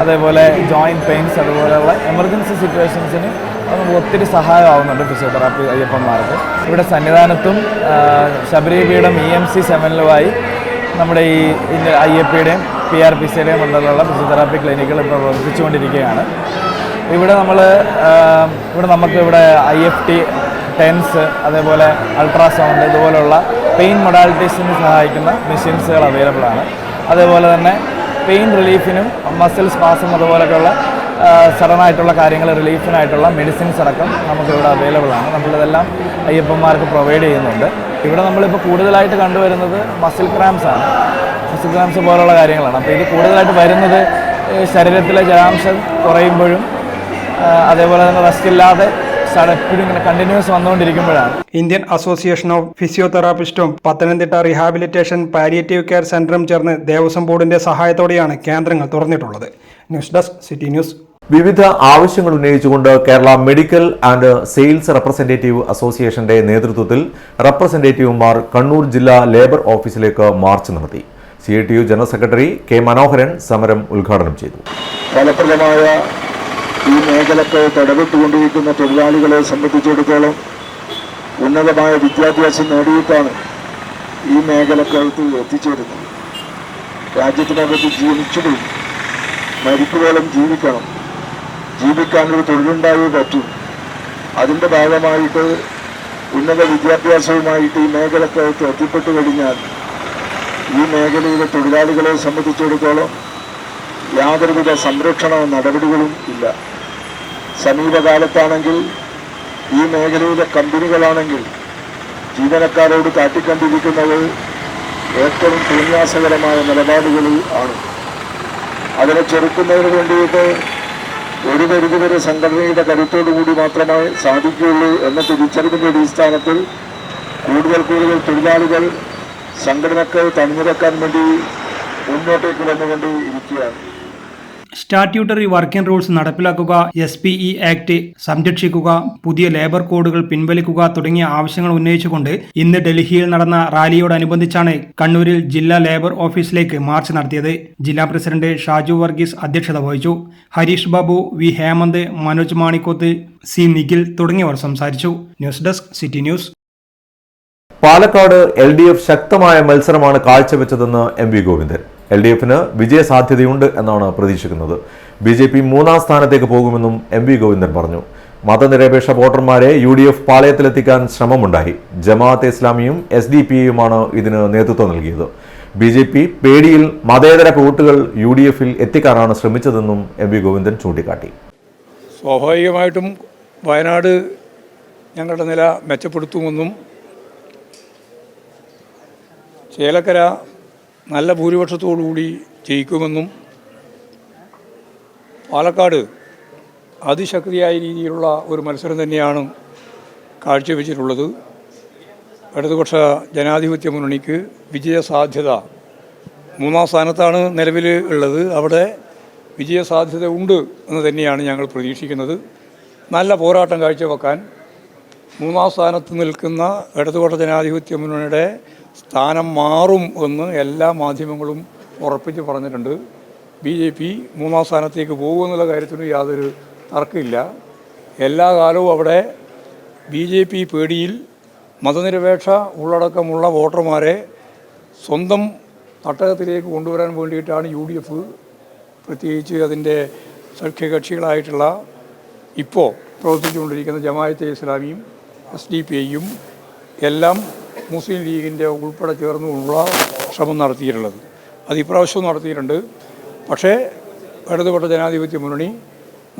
P: അതേപോലെ ജോയിൻറ്റ് പെയിൻസ്, അതുപോലെയുള്ള എമർജൻസി സിറ്റുവേഷൻസിന് നമുക്ക് ഒത്തിരി സഹായമാവുന്നുണ്ട് ഫിസിയോതെറാപ്പി അയ്യപ്പന്മാർക്ക്. ഇവിടെ സന്നിധാനത്തും ശബരിപീഠം EMC 7-ലുമായി നമ്മുടെ ഈ അയ്യപ്പയുടെയും PRPCയുടെയും ഉള്ള ഫിസിയോതെറാപ്പി ക്ലിനിക്കുകൾ ഇപ്പോൾ പ്രവർത്തിച്ചുകൊണ്ടിരിക്കുകയാണ്. ഇവിടെ നമുക്ക് IFT, ടെൻസ്, അതേപോലെ അൾട്രാസൗണ്ട്, ഇതുപോലുള്ള പെയിൻ മൊഡാലിറ്റീസിന് സഹായിക്കുന്ന മെഷീൻസുകൾ അവൈലബിൾ ആണ്. അതേപോലെ തന്നെ പെയിൻ റിലീഫിനും മസിൽ സ്പാസം അതുപോലെയൊക്കെയുള്ള സഡനായിട്ടുള്ള കാര്യങ്ങൾ റിലീഫിനായിട്ടുള്ള മെഡിസിൻസ് അടക്കം നമുക്കിവിടെ അവൈലബിൾ ആണ്. നമ്മളിതെല്ലാം അയ്യപ്പന്മാർക്ക് പ്രൊവൈഡ് ചെയ്യുന്നുണ്ട്. ഇവിടെ നമ്മളിപ്പോൾ കൂടുതലായിട്ട് കണ്ടുവരുന്നത് മസിൽ ക്രാംസ് ആണ്. മസിൽ ക്രാംസ് പോലുള്ള കാര്യങ്ങളാണ്. അപ്പോൾ ഇത് കൂടുതലായിട്ട് വരുന്നത് ശരീരത്തിലെ ജലാംശം കുറയുമ്പോഴും അതേപോലെ തന്നെ റെസ്റ്റ് ഇല്ലാതെ എപ്പോഴും ഇങ്ങനെ കണ്ടിന്യൂസ് വന്നുകൊണ്ടിരിക്കുമ്പോഴാണ്.
D: ഇന്ത്യൻ അസോസിയേഷൻ ഓഫ് ഫിസിയോതെറാപ്പിസ്റ്റും പത്തനംതിട്ട റീഹാബിലിറ്റേഷൻ പാലിയേറ്റീവ് കെയർ സെന്ററും ചേർന്ന് ദേവസ്വം ബോർഡിന്റെ സഹായത്തോടെയാണ് കേന്ദ്രങ്ങൾ തുറന്നിട്ടുള്ളത്. News desk, city news.
A: വിവിധ ആവശ്യങ്ങൾ ഉന്നയിച്ചുകൊണ്ട് Kerala medical and sales representative അസോസിയേഷന്റെ നേതൃത്വത്തിൽ റെപ്രസെന്റേറ്റീവുമാർ കണ്ണൂർ ജില്ലാ ലേബർ ഓഫീസിലേക്ക് മാർച്ച് നടത്തി. CITU general secretary K. മനോഹരൻ സമരം ഉദ്ഘാടനം ചെയ്തു.
Q: ഫലപ്രദമായ ഈ മേഖലക്ക് തടവിട്ടുകൊണ്ടിരിക്കുന്ന തൊഴിലാളികളെ സംബന്ധിച്ചിടത്തോളം ഉന്നതമായ വിദ്യാഭ്യാസം നേടിയിട്ടാണ് ഈ മേഖലക്കകത്ത് എത്തിച്ചേരുന്നത്. രാജ്യത്തിനകത്ത് ജനിച്ചതും മരിക്കുവോളം ജീവിക്കണം, ജീവിക്കാനൊരു തൊഴിലുണ്ടായേ പറ്റൂ. അതിൻ്റെ ഭാഗമായിട്ട് ഉന്നത വിദ്യാഭ്യാസവുമായിട്ട് ഈ മേഖലക്കകത്ത് എത്തിപ്പെട്ടു കഴിഞ്ഞാൽ ഈ മേഖലയിലെ തൊഴിലാളികളെ സംബന്ധിച്ചിടത്തോളം യാതൊരുവിധ സംരക്ഷണ നടപടികളും ഇല്ല. സമീപകാലത്താണെങ്കിൽ ഈ മേഖലയിലെ കമ്പനികളാണെങ്കിൽ ജീവനക്കാരോട് കാട്ടിക്കണ്ടിരിക്കുന്നത് ഏറ്റവും തോന്നിയാസകരമായ നിലപാടുകൾ ആണ്. അതിനെ ചെറുക്കുന്നതിന് വേണ്ടിയിട്ട് ഒരു പരിധിവരെ സംഘടനയുടെ കരുത്തോടുകൂടി മാത്രമേ സാധിക്കുകയുള്ളൂ എന്ന തിരിച്ചറിവിൻ്റെ അടിസ്ഥാനത്തിൽ കൂടുതൽ തൊഴിലാളികൾ സംഘടനക്ക് തണിനിരക്കാൻ വേണ്ടി മുന്നോട്ടേക്ക് വന്നുകൊണ്ട് ഇരിക്കുകയാണ്.
D: സ്റ്റാറ്റ്യൂട്ടറി വർക്കിംഗ് റൂൾസ് നടപ്പിലാക്കുക, SPE ആക്ട് സംരക്ഷിക്കുക, പുതിയ ലേബർ കോഡുകൾ പിൻവലിക്കുക തുടങ്ങിയ ആവശ്യങ്ങൾ ഉന്നയിച്ചുകൊണ്ട് ഇന്ന് ഡൽഹിയിൽ നടന്ന റാലിയോടനുബന്ധിച്ചാണ് കണ്ണൂരിൽ ജില്ലാ ലേബർ ഓഫീസിലേക്ക് മാർച്ച് നടത്തിയത്. ജില്ലാ പ്രസിഡന്റ് ഷാജു വർഗീസ് അധ്യക്ഷത വഹിച്ചു. Harish Babu, V Hemanth, Manoj Manikkoth, C. നിഖിൽ തുടങ്ങിയവർ സംസാരിച്ചു. News desk, city news.
A: Palakkad LDF ശക്തമായ മത്സരമാണ് കാഴ്ചവെച്ചതെന്ന് MV ഗോവിന്ദൻ. LDFന് വിജയസാധ്യതയുണ്ട് എന്നാണ് പ്രതീക്ഷിക്കുന്നത്. BJP 3-ാം സ്ഥാനത്തേക്ക് പോകുമെന്നും MV ഗോവിന്ദൻ പറഞ്ഞു. മതനിരപേക്ഷ വോട്ടർമാരെ UDF പാളയത്തിലെത്തിക്കാൻ ശ്രമമുണ്ടായി. ജമാഅത്തെ ഇസ്ലാമിയും SDPയുമാണ് ഇതിന് നേതൃത്വം നൽകിയത്. BJP പേടിയിൽ മതേതര വോട്ടുകൾ UDFിൽ എത്തിക്കാനാണ് ശ്രമിച്ചതെന്നും MV ഗോവിന്ദൻ ചൂണ്ടിക്കാട്ടി.
R: സ്വാഭാവികമായിട്ടും വയനാട് ഞങ്ങളുടെ നില മെച്ചപ്പെടുത്തുമെന്നും ചേലക്കര നല്ല ഭൂരിപക്ഷത്തോടുകൂടി ജയിക്കുമെന്നും പാലക്കാട് അതിശക്തിയായ രീതിയിലുള്ള ഒരു മത്സരം തന്നെയാണ് കാഴ്ചവെച്ചിട്ടുള്ളത്. ഇടതുപക്ഷ ജനാധിപത്യ മുന്നണിക്ക് വിജയസാധ്യത 3-ാം സ്ഥാനത്താണ് നിലവിൽ ഉള്ളത്. അവിടെ വിജയസാധ്യത ഉണ്ട് എന്ന് തന്നെയാണ് ഞങ്ങൾ പ്രതീക്ഷിക്കുന്നത്. നല്ല പോരാട്ടം കാഴ്ചവെക്കാൻ 3-ാം സ്ഥാനത്ത് നിൽക്കുന്ന ഇടതുപക്ഷ ജനാധിപത്യ മുന്നണിയുടെ സ്ഥാനം മാറും എന്ന് എല്ലാ മാധ്യമങ്ങളും ഉറപ്പിച്ച് പറഞ്ഞിട്ടുണ്ട്. BJP 3-ാം സ്ഥാനത്തേക്ക് പോകുമെന്നുള്ള കാര്യത്തിന് യാതൊരു തർക്കമില്ല. എല്ലാ കാലവും അവിടെ BJP പേടിയിൽ മതനിരപേക്ഷ ഉള്ളടക്കമുള്ള വോട്ടർമാരെ സ്വന്തം തട്ടകത്തിലേക്ക് കൊണ്ടുവരാൻ വേണ്ടിയിട്ടാണ് UDF, പ്രത്യേകിച്ച് അതിൻ്റെ സഖ്യകക്ഷികളായിട്ടുള്ള ഇപ്പോൾ പ്രവർത്തിച്ചുകൊണ്ടിരിക്കുന്ന ജമാഅത്തെ ഇസ്ലാമിയും SDPIയും എല്ലാം മുസ്ലിം ലീഗിൻ്റെ ഉൾപ്പെടെ ചേർന്നുകൊണ്ടുള്ള ശ്രമം നടത്തിയിട്ടുള്ളത്. അത് ഇപ്രാവശ്യവും നടത്തിയിട്ടുണ്ട്. പക്ഷേ ഇടതുപക്ഷ ജനാധിപത്യ മുന്നണി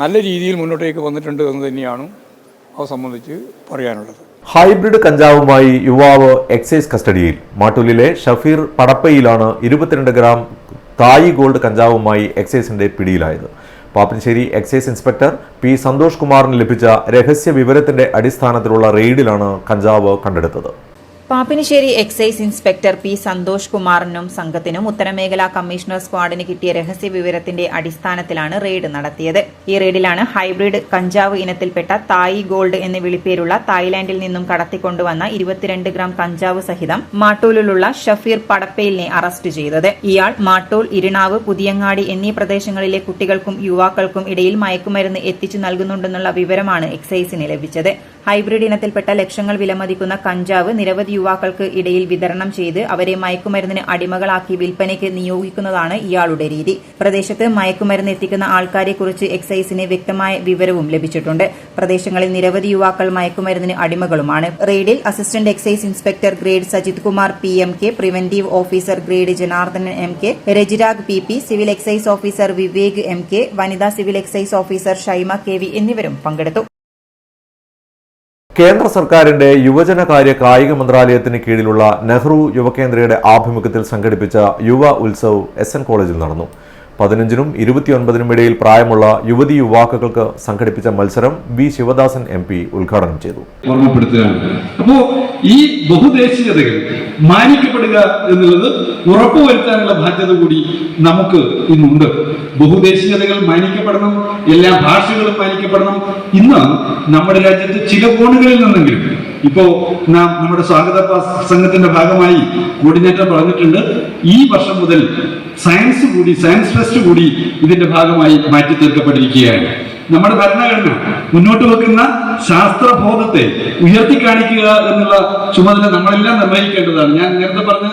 R: നല്ല രീതിയിൽ മുന്നോട്ടേക്ക് വന്നിട്ടുണ്ട് എന്ന് തന്നെയാണ് അത് സംബന്ധിച്ച് പറയാനുള്ളത്.
A: ഹൈബ്രിഡ് കഞ്ചാവുമായി യുവാവ് എക്സൈസ് കസ്റ്റഡിയിൽ. മാട്ടൂലിലെ ഷഫീർ പടപ്പയിലാണ് 22 ഗ്രാം തായി ഗോൾഡ് കഞ്ചാവുമായി എക്സൈസിന്റെ പിടിയിലായത്. Pappinissery excise inspector P. Santhosh കുമാറിന് ലഭിച്ച രഹസ്യ വിവരത്തിന്റെ അടിസ്ഥാനത്തിലുള്ള റെയ്ഡിലാണ് കഞ്ചാവ് കണ്ടെടുത്തത്.
B: Pappinissery excise inspector P. Santhosh കുമാറിനും സംഘത്തിനും ഉത്തരമേഖലാ കമ്മീഷണർ സ്ക്വാഡിന് കിട്ടിയ രഹസ്യ വിവരത്തിന്റെ അടിസ്ഥാനത്തിലാണ് റെയ്ഡ് നടത്തിയത്. ഈ റെയ്ഡിലാണ് ഹൈബ്രിഡ് കഞ്ചാവ് ഇനത്തിൽപ്പെട്ട തായി ഗോൾഡ് എന്ന് വിളിപ്പേരുള്ള തായ്ലാന്റിൽ നിന്നും കടത്തിക്കൊണ്ടുവന്ന 22 ഗ്രാം കഞ്ചാവ് സഹിതം മാട്ടൂലിലുള്ള ഷഫീർ പടപ്പയിലിനെ അറസ്റ്റ് ചെയ്തത്. ഇയാൾ മാട്ടൂൽ, ഇരിണാവ്, പുതിയങ്ങാടി എന്നീ പ്രദേശങ്ങളിലെ കുട്ടികൾക്കും യുവാക്കൾക്കും ഇടയിൽ മയക്കുമരുന്ന് എത്തിച്ചു നൽകുന്നുണ്ടെന്നുള്ള വിവരമാണ് എക്സൈസിന് ലഭിച്ചത്. ഹൈബ്രിഡ് ഇനത്തിൽപ്പെട്ട ലക്ഷങ്ങൾ വിലമതിക്കുന്ന കഞ്ചാവ് നിരവധി യുവാക്കൾക്ക് ഇടയിൽ വിതരണം ചെയ്ത് അവരെ മയക്കുമരുന്നിന് അടിമകളാക്കി വിൽപ്പനയ്ക്ക് നിയോഗിക്കുന്നതാണ് ഇയാളുടെ രീതി. പ്രദേശത്ത് മയക്കുമരുന്ന് എത്തിക്കുന്ന ആൾക്കാരെക്കുറിച്ച് എക്സൈസിന് വ്യക്തമായ വിവരവും ലഭിച്ചിട്ടുണ്ട്. പ്രദേശങ്ങളിൽ നിരവധി യുവാക്കൾ മയക്കുമരുന്നിന് അടിമകളുമാണ്. റെയ്ഡിൽ assistant excise inspector grade Sajith Kumar PMK, preventive officer grade Janardhanan MK, Rajirag PP, civil excise officer Vivek MK, വനിതാ civil excise officer Shaima KV എന്നിവരും പങ്കെടുത്തു.
A: കേന്ദ്ര സർക്കാരിന്റെ യുവജനകാര്യ കായിക മന്ത്രാലയത്തിന് കീഴിലുള്ള നെഹ്റു യുവകേന്ദ്രയുടെ ആഭിമുഖ്യത്തിൽ സംഘടിപ്പിച്ച യുവ ഉത്സവ് SN കോളേജിൽ നടന്നു. 15നും 29നും ഇടയിൽ പ്രായമുള്ള യുവതി യുവാക്കൾക്ക് സംഘടിപ്പിച്ച മത്സരം B. ശിവദാസൻ MP ഉദ്ഘാടനം ചെയ്തു.
S: അപ്പോൾ ഈ ബഹുദേശീയതകൾ മാനിക്കപ്പെടുക എന്നുള്ളത് ഉറപ്പുവരുത്താനുള്ള ബാധ്യത കൂടി നമുക്ക് ഇന്നുണ്ട്. ബഹുദേശീയതകൾ മാനിക്കപ്പെടണം, എല്ലാ ഭാഷകളും മാനിക്കപ്പെടണം. ഇന്ന് നമ്മുടെ രാജ്യത്ത് ചില കോണുകളിൽ നിന്നെങ്കിലും ഇപ്പോൾ നമ്മുടെ സ്വാഗത സംഘത്തിന്റെ ഭാഗമായി കോർഡിനേറ്റർ പറഞ്ഞിട്ടുണ്ട്, ഈ വർഷം മുതൽ സയൻസ് ഫെസ്റ്റ് കൂടി ഇതിന്റെ ഭാഗമായി മാറ്റി തീർക്കപ്പെട്ടിരിക്കുകയാണ്. നമ്മുടെ ഭരണഘടന മുന്നോട്ട് വെക്കുന്ന ശാസ്ത്രബോധത്തെ ഉയർത്തിക്കാണിക്കുക എന്നുള്ള ചുമതല നമ്മളെല്ലാം നിർവഹിക്കേണ്ടതാണ്. ഞാൻ നേരത്തെ പറഞ്ഞ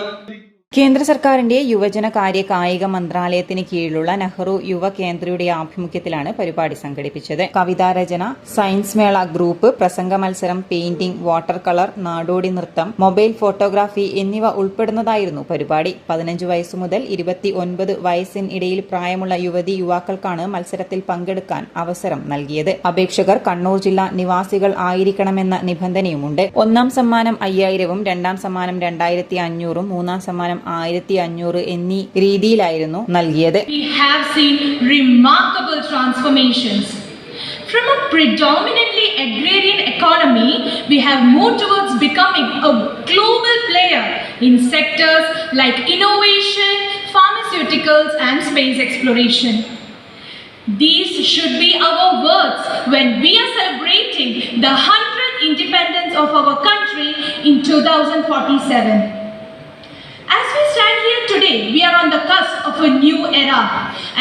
B: കേന്ദ്ര സർക്കാരിന്റെ യുവജനകാര്യ കായിക മന്ത്രാലയത്തിന് കീഴിലുള്ള നെഹ്റു യുവ കേന്ദ്രയുടെ ആഭിമുഖ്യത്തിലാണ് പരിപാടി സംഘടിപ്പിച്ചത്. കവിതാരചന, സയൻസ് മേള ഗ്രൂപ്പ്, പ്രസംഗ മത്സരം, പെയിന്റിംഗ്, വാട്ടർ കളർ, നാടോടി നൃത്തം, മൊബൈൽ ഫോട്ടോഗ്രാഫി എന്നിവ ഉൾപ്പെടുന്നതായിരുന്നു പരിപാടി. 15 വയസ്സു മുതൽ 29 വയസ്സിനിടയിൽ പ്രായമുള്ള യുവതി യുവാക്കൾക്കാണ് മത്സരത്തിൽ പങ്കെടുക്കാൻ അവസരം നൽകിയത്. അപേക്ഷകർ കണ്ണൂർ ജില്ലാ നിവാസികൾ ആയിരിക്കണമെന്ന നിബന്ധനയുമുണ്ട്. ഒന്നാം സമ്മാനം 5000ഉം, രണ്ടാം സമ്മാനം 2500ഉം, മൂന്നാം സമ്മാനം 1500 എന്നീ രീതിയിലായിരുന്നു നൽകിയത്.
T: We have seen remarkable transformations. From a predominantly agrarian economy, we have moved towards becoming a global player in sectors like innovation, pharmaceuticals and space exploration. These should be our words when we are celebrating the 100th independence of our country in 2047. As we stand here today, we are on the cusp of a new era,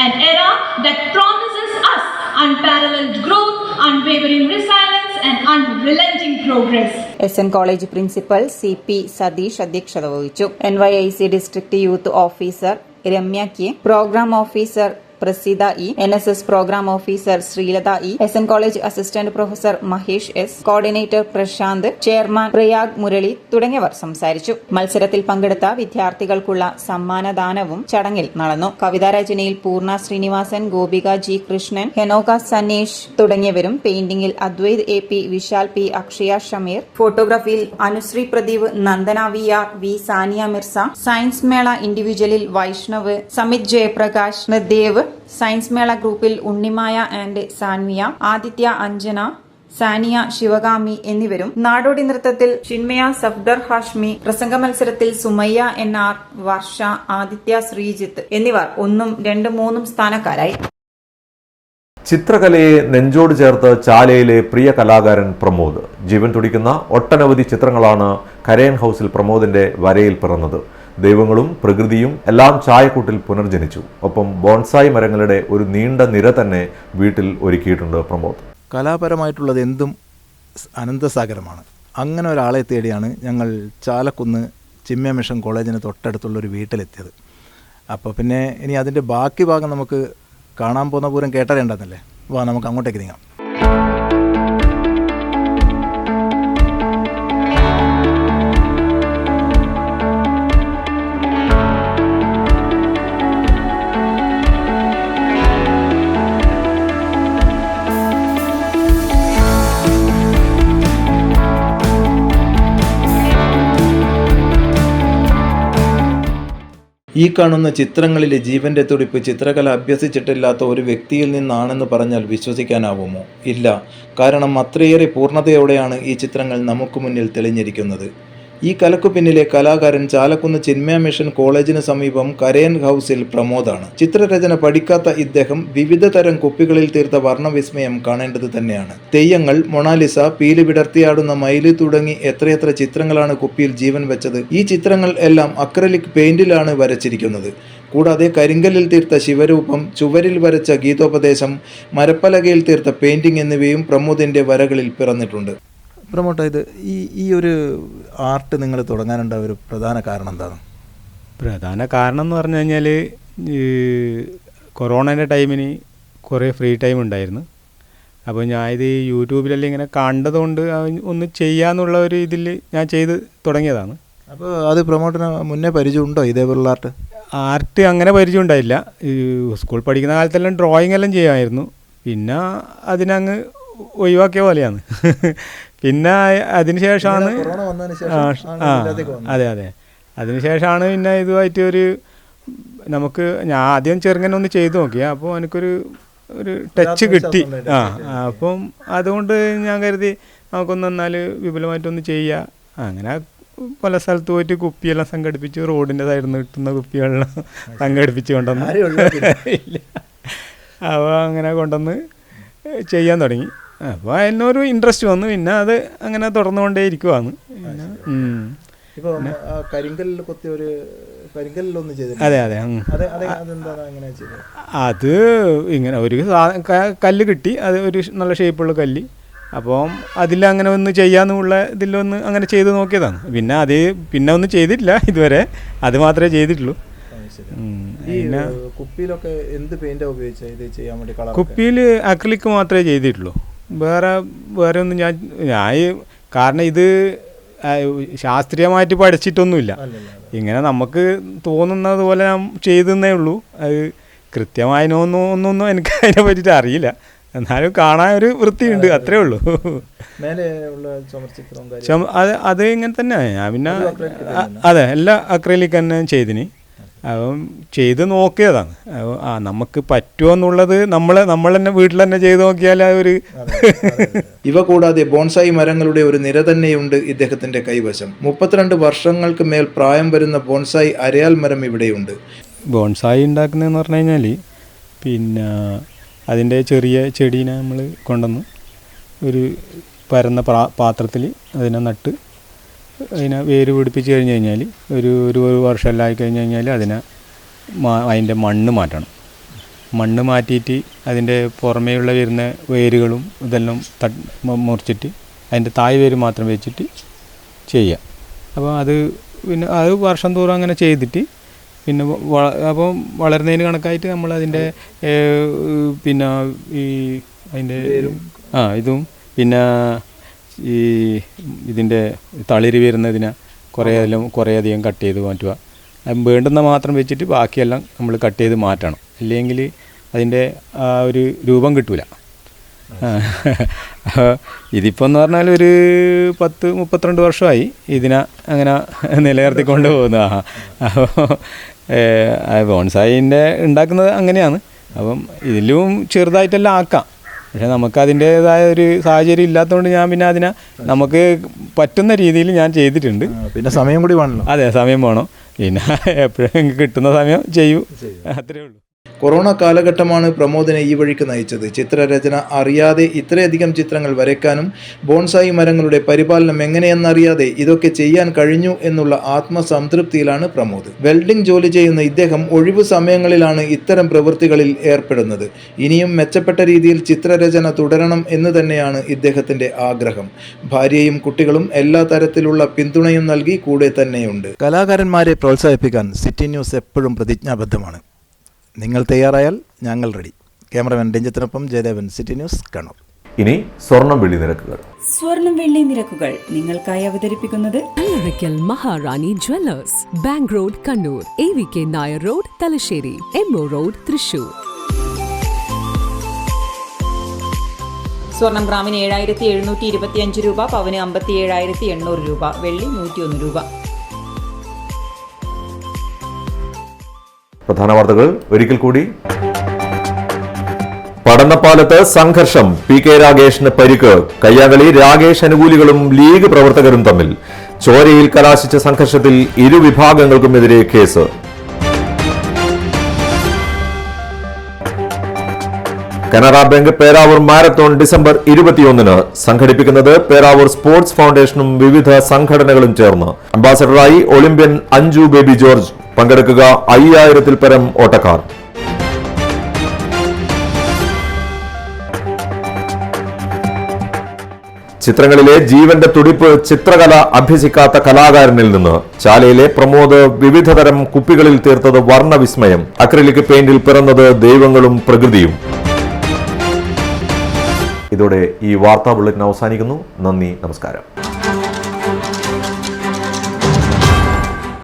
T: an era that promises us unparalleled growth, unwavering resilience and unrelenting progress.
B: SN college principal CP Satheesh അധ്യക്ഷത വഹിച്ചു. NYIC district youth officer Ramya K, programme officer Praseetha E, NSS programme officer Sreelatha E, SN college assistant professor Mahesh S, coordinator Prashanth, chairman Prayag Murali തുടങ്ങിയവർ സംസാരിച്ചു. മത്സരത്തിൽ പങ്കെടുത്ത വിദ്യാർത്ഥികൾക്കുള്ള സമ്മാനദാനവും ചടങ്ങിൽ നടന്നു. കവിതാരചനയിൽ പൂർണ്ണ ശ്രീനിവാസൻ, ഗോപിക G കൃഷ്ണൻ, ഹെനോക സനീഷ് തുടങ്ങിയവരും, പെയിന്റിംഗിൽ അദ്വൈത് AP, വിശാൽ P, അക്ഷയ ഷമീർ, ഫോട്ടോഗ്രാഫിയിൽ Anusree Pradeep, Nandana VR, V Saniya Mirza, science മേള ഇൻഡിവിജ്വലിൽ വൈഷ്ണവ്, സമിത് ജയപ്രകാശ്, നദേവ്, സയൻസ് മേള ഗ്രൂപ്പിൽ ഉണ്ണിമായ ആൻഡ് സാൻവിയ, ആദിത്യ അഞ്ജന, സാനിയ ശിവകാമി എന്നിവരും, നാടോടി നൃത്തത്തിൽ ചിന്മയ സഫ്ദർ ഹാഷ്മി, പ്രസംഗ മത്സരത്തിൽ സുമയ്യ NR, വർഷ, ആദിത്യ ശ്രീജിത്ത് എന്നിവർ 1, 2, 3 സ്ഥാനക്കാരായി.
A: ചിത്രകലയെ നെഞ്ചോട് ചേർത്ത് ചാലയിലെ പ്രിയ കലാകാരൻ പ്രമോദ്. ജീവൻ തുടിക്കുന്ന ഒട്ടനവധി ചിത്രങ്ങളാണ് കരയൻ ഹൗസിൽ പ്രമോദിന്റെ വരയിൽ പിറന്നത്. ദൈവങ്ങളും പ്രകൃതിയും എല്ലാം ചായക്കൂട്ടിൽ പുനർജനിച്ചു. ഒപ്പം ബോൺസായി മരങ്ങളുടെ ഒരു നീണ്ട നിര തന്നെ വീട്ടിൽ ഒരുക്കിയിട്ടുണ്ട് പ്രമോദ്.
M: കലാപരമായിട്ടുള്ളത് എന്തും അനന്തസാഗരമാണ്. അങ്ങനെ ഒരാളെ തേടിയാണ് ഞങ്ങൾ ചാലക്കുന്ന് ചിന്മയ മിഷൻ കോളേജിന് തൊട്ടടുത്തുള്ളൊരു വീട്ടിലെത്തിയത്. അപ്പോൾ പിന്നെ ഇനി അതിൻ്റെ ബാക്കി ഭാഗം നമുക്ക് കാണാൻ പോകുന്ന പൂരം കേട്ടറിയണ്ടെന്നല്ലേ. വാ, നമുക്ക് അങ്ങോട്ടേക്ക് നീങ്ങാം. ഈ കാണുന്ന ചിത്രങ്ങളിലെ ജീവൻ്റെ തുടിപ്പ് ചിത്രകല അഭ്യസിച്ചിട്ടില്ലാത്ത ഒരു വ്യക്തിയിൽ നിന്നാണെന്ന് പറഞ്ഞാൽ വിശ്വസിക്കാനാവുമോ? ഇല്ല. കാരണം അത്രയേറെ പൂർണ്ണതയോടെയാണ് ഈ ചിത്രങ്ങൾ നമുക്ക് മുന്നിൽ തെളിഞ്ഞിരിക്കുന്നത്. ഈ കലക്കു പിന്നിലെ കലാകാരൻ ചാലക്കുന്ന് ചിന്മയ മിഷൻ കോളേജിന് സമീപം കരയൻ ഹൗസിൽ പ്രമോദാണ്. ചിത്രരചന പഠിക്കാത്ത ഇദ്ദേഹം വിവിധ തരം കുപ്പികളിൽ തീർത്ത വർണ്ണവിസ്മയം കാണേണ്ടത് തന്നെയാണ്. തെയ്യങ്ങൾ, മൊണാലിസ, പീലി വിടർത്തിയാടുന്ന മയില് തുടങ്ങി എത്രയെത്ര ചിത്രങ്ങളാണ് കുപ്പിയിൽ ജീവൻ വെച്ചത്. ഈ ചിത്രങ്ങൾ എല്ലാം അക്രലിക് പെയിന്റിലാണ് വരച്ചിരിക്കുന്നത്. കൂടാതെ കരിങ്കല്ലിൽ തീർത്ത ശിവരൂപം, ചുവരിൽ വരച്ച ഗീതോപദേശം, മരപ്പലകയിൽ തീർത്ത പെയിന്റിംഗ് എന്നിവയും പ്രമോദിന്റെ വരകളിൽ പിറന്നിട്ടുണ്ട്. പ്രമോട്ട, ഇത് ഈ ഒരു ആർട്ട് നിങ്ങൾ തുടങ്ങാനുണ്ട ഒരു പ്രധാന കാരണം എന്താണ്?
U: പ്രധാന കാരണം എന്ന് പറഞ്ഞു കഴിഞ്ഞാൽ കൊറോണേൻ്റെ ടൈമിന് കുറേ ഫ്രീ ടൈം ഉണ്ടായിരുന്നു. അപ്പോൾ ഞാൻ ഇത് യൂട്യൂബിലെല്ലാം ഇങ്ങനെ കണ്ടതുകൊണ്ട് ഒന്ന് ചെയ്യാന്നുള്ള ഒരു ഇതിൽ ഞാൻ ചെയ്ത് തുടങ്ങിയതാണ്.
M: അപ്പോൾ അത് പ്രമോട്ടിന് മുന്നേ പരിചയമുണ്ടോ ഇതേപോലുള്ള
U: ആർട്ട് അങ്ങനെ പരിചയം ഉണ്ടായില്ല. സ്കൂൾ പഠിക്കുന്ന കാലത്തെല്ലാം ഡ്രോയിങ് എല്ലാം ചെയ്യുമായിരുന്നു. പിന്നെ അതിനങ്ങ് ഒഴിവാക്കിയ പോലെയാണ്. പിന്നെ അതിനുശേഷമാണ് അതെ അതിനുശേഷമാണ് പിന്നെ ഇതുമായിട്ട് ഞാൻ ആദ്യം ചെറുങ്ങനെ ഒന്ന് ചെയ്തു നോക്കി. അപ്പോൾ എനിക്കൊരു ടച്ച് കിട്ടി. അപ്പം അതുകൊണ്ട് ഞാൻ കരുതി നമുക്കൊന്ന് എന്നാൽ വിപുലമായിട്ടൊന്ന് ചെയ്യുക. അങ്ങനെ പല സ്ഥലത്ത് പോയിട്ട് കുപ്പിയെല്ലാം സംഘടിപ്പിച്ച് റോഡിൻ്റെ സൈഡിൽ നിന്ന് കിട്ടുന്ന കുപ്പികളെല്ലാം സംഘടിപ്പിച്ച് കൊണ്ടുവന്ന് അപ്പോൾ അങ്ങനെ കൊണ്ടുവന്ന് ചെയ്യാൻ തുടങ്ങി. അപ്പോൾ അതിനൊരു ഇൻട്രസ്റ്റ് വന്നു. പിന്നെ അത് അങ്ങനെ തുടർന്നുകൊണ്ടേ ഇരിക്കുവാണ്. അതെ അത് ഇങ്ങനെ ഒരു കല്ല് കിട്ടി. അത് ഒരു നല്ല ഷേപ്പുള്ള കല്ല്. അപ്പം അതിലങ്ങനെ ഒന്ന് ചെയ്യാന്നുള്ള ഇതിലൊന്ന് അങ്ങനെ ചെയ്ത് നോക്കിയതാണ്. പിന്നെ ഒന്നും ചെയ്തിട്ടില്ല ഇതുവരെ. അത് മാത്രമേ ചെയ്തിട്ടുള്ളൂ.
M: കുപ്പിയിലൊക്കെ എന്ത് പെയിന്റാ ഉപയോഗിച്ചത് ഇത് ചെയ്യാൻ വേണ്ടി?
U: കുപ്പിയിൽ അക്രിലിക് മാത്രമേ ചെയ്തിട്ടുള്ളൂ. വേറെ ഒന്നും ഞാൻ കാരണം ഇത് ശാസ്ത്രീയമായിട്ട് പഠിച്ചിട്ടൊന്നുമില്ല. ഇങ്ങനെ നമുക്ക് തോന്നുന്നത് പോലെ ഞാൻ ചെയ്തേ ഉള്ളൂ. അത് കൃത്യമായൊന്നും എനിക്ക് അതിനെ പറ്റിയിട്ട് അറിയില്ല. എന്നാലും കാണാൻ ഒരു വൃത്തിയുണ്ട്, അത്രേ ഉള്ളൂ. അത് ഇങ്ങനെ തന്നെ ഞാൻ പിന്നെ അതെ എല്ലാ അക്രിലിക് തന്നെ ചെയ്തിന്. അപ്പം ചെയ്ത് നോക്കിയതാണ്. നമുക്ക് പറ്റുമോ എന്നുള്ളത് നമ്മൾ തന്നെ വീട്ടിൽ തന്നെ ചെയ്ത് നോക്കിയാൽ ഒരു
M: ഇവ കൂടാതെ ബോൺസായി മരങ്ങളുടെ ഒരു നിര തന്നെയുണ്ട് ഇദ്ദേഹത്തിന്റെ കൈവശം. 32 വർഷങ്ങൾക്ക് മേൽ പ്രായം വരുന്ന ബോൺസായി അരയാൽ മരം ഇവിടെയുണ്ട്.
U: ബോൺസായി ഉണ്ടാക്കുന്നതെന്ന് പറഞ്ഞു കഴിഞ്ഞാൽ പിന്നെ അതിൻ്റെ ചെറിയ ചെടീനെ നമ്മൾ കൊണ്ടുവന്ന് ഒരു പരന്ന പാത്രത്തിൽ അതിനെ നട്ട് അതിനെ വേര് പിടിപ്പിച്ച് കഴിഞ്ഞ് കഴിഞ്ഞാൽ ഒരു വർഷമെല്ലാം ആയി കഴിഞ്ഞ് കഴിഞ്ഞാൽ അതിൻ്റെ മണ്ണ് മാറ്റണം. മണ്ണ് മാറ്റിയിട്ട് അതിൻ്റെ പുറമേയുള്ള വരുന്ന വേരുകളും ഇതെല്ലാം മുറിച്ചിട്ട് അതിൻ്റെ തായ് വേര് മാത്രം വെച്ചിട്ട് ചെയ്യുക. അപ്പോൾ പിന്നെ അത് വർഷം തോറും അങ്ങനെ ചെയ്തിട്ട് പിന്നെ അപ്പോൾ വളരുന്നതിന് കണക്കായിട്ട് നമ്മൾ അതിൻ്റെ പിന്നെ അതിൻ്റെ ഇതും പിന്നെ ഇതിൻ്റെ തളിര് വരുന്നതിനെ കുറേയധികം കട്ട് ചെയ്ത് മാറ്റുക. വേണ്ടുന്ന മാത്രം വെച്ചിട്ട് ബാക്കിയെല്ലാം നമ്മൾ കട്ട് ചെയ്ത് മാറ്റണം. ഇല്ലെങ്കിൽ അതിൻ്റെ ഒരു രൂപം കിട്ടൂല. ഇതിപ്പോൾ എന്ന് പറഞ്ഞാൽ ഒരു 32 വർഷമായി ഇതിനെ അങ്ങനെ നിലനിർത്തിക്കൊണ്ട് പോകുന്നത്. അപ്പോൾ ബോൺസായിൻ്റെ ഉണ്ടാക്കുന്നത് അങ്ങനെയാണ്. അപ്പം ഇതിലും ചെറുതായിട്ടെല്ലാം ആക്കാം. പക്ഷേ നമുക്ക് അതിൻ്റേതായ ഒരു സാഹചര്യം ഇല്ലാത്തതുകൊണ്ട് ഞാൻ പിന്നെ അതിനെ നമുക്ക് പറ്റുന്ന രീതിയിൽ ഞാൻ ചെയ്തിട്ടുണ്ട്.
M: പിന്നെ സമയം കൂടി വേണമല്ലോ.
U: അതെ, സമയം വേണം. പിന്നെ എപ്പോഴും കിട്ടുന്ന സമയം ചെയ്യൂ, അത്രേ ഉള്ളൂ.
M: കൊറോണ കാലഘട്ടമാണ് പ്രമോദിനെ ഈ വഴിക്ക് നയിച്ചത്. ചിത്രരചന അറിയാതെ ഇത്രയധികം ചിത്രങ്ങൾ വരയ്ക്കാനും ബോൺസായി മരങ്ങളുടെ പരിപാലനം എങ്ങനെയെന്നറിയാതെ ഇതൊക്കെ ചെയ്യാൻ കഴിഞ്ഞു എന്നുള്ള ആത്മസംതൃപ്തിയിലാണ് പ്രമോദ്. വെൽഡിംഗ് ജോലി ചെയ്യുന്ന ഇദ്ദേഹം ഒഴിവു സമയങ്ങളിലാണ് ഇത്തരം പ്രവൃത്തികളിൽ ഏർപ്പെടുന്നത്. ഇനിയും മെച്ചപ്പെട്ട രീതിയിൽ ചിത്രരചന തുടരണം എന്ന് തന്നെയാണ് ഇദ്ദേഹത്തിന്റെ ആഗ്രഹം. ഭാര്യയും കുട്ടികളും എല്ലാ തരത്തിലുള്ള പിന്തുണയും നൽകി കൂടെ തന്നെയുണ്ട്. കലാകാരന്മാരെ പ്രോത്സാഹിപ്പിക്കാൻ സിറ്റി ന്യൂസ് എപ്പോഴും പ്രതിജ്ഞാബദ്ധമാണ്. നിങ്ങൾ തയ്യാറായാൽ ഞങ്ങൾ റെഡി. ക്യാമറമാൻ രഞ്ജിത്തിനൊപ്പം ജയദേവൻ, സിറ്റി ന്യൂസ്, കണ്ണൂർ.
A: ഇനി സ്വർണം വെള്ളി നിരക്കുകൾ.
B: സ്വർണം വെള്ളി നിരക്കുകൾ നിങ്ങൾക്കായി അവതരിപ്പിക്കുന്നത്
K: Kallarakkal Maharani jewellers, bank road Kannur, AVK Nair road Thalassery, MO road Thrissur.
B: സ്വർണം ഗ്രാമിന് 7725 രൂപ, പവന് 57,800 രൂപ, വെള്ളി 101 രൂപ.
A: പ്രധാന വാർത്തകൾ ഒരിക്കൽ കൂടി. പടന്നപ്പാലത്ത് സംഘർഷം, PK രാഗേഷിന് പരിക്ക്, കയ്യാങ്കളി രാഗേഷ് അനുകൂലികളും ലീഗ് പ്രവർത്തകരും തമ്മിൽ. ചോരയിൽ കലാശിച്ച സംഘർഷത്തിൽ ഇരുവിഭാഗങ്ങൾക്കുമെതിരെ case. Canara bank Peravoor marathon December 21 സംഘടിപ്പിക്കുന്നത് പേരാവൂർ സ്പോർട്സ് ഫൗണ്ടേഷനും വിവിധ സംഘടനകളും ചേർന്ന്. അംബാസഡറായി ഒളിമ്പ്യൻ അഞ്ജു ബേബി ജോർജ്. പങ്കെടുക്കുക 5000-ൽ പരം ഓട്ടക്കാർ. ചിത്രങ്ങളിലെ ജീവന്റെ തുടിപ്പ് ചിത്രകല അഭ്യസിക്കാത്ത കലാകാരനിൽ നിന്ന്. ചാലയിലെ പ്രമോദ് വിവിധതരം കുപ്പികളിൽ തീർത്തത് വർണ്ണവിസ്മയം. അക്രിലിക് പെയിന്റിൽ പിറന്നത് ദൈവങ്ങളും പ്രകൃതിയും. ഇതോടെ ഈ വാർത്താ ബുള്ളറ്റിൻ അവസാനിക്കുന്നു. നന്ദി, നമസ്കാരം.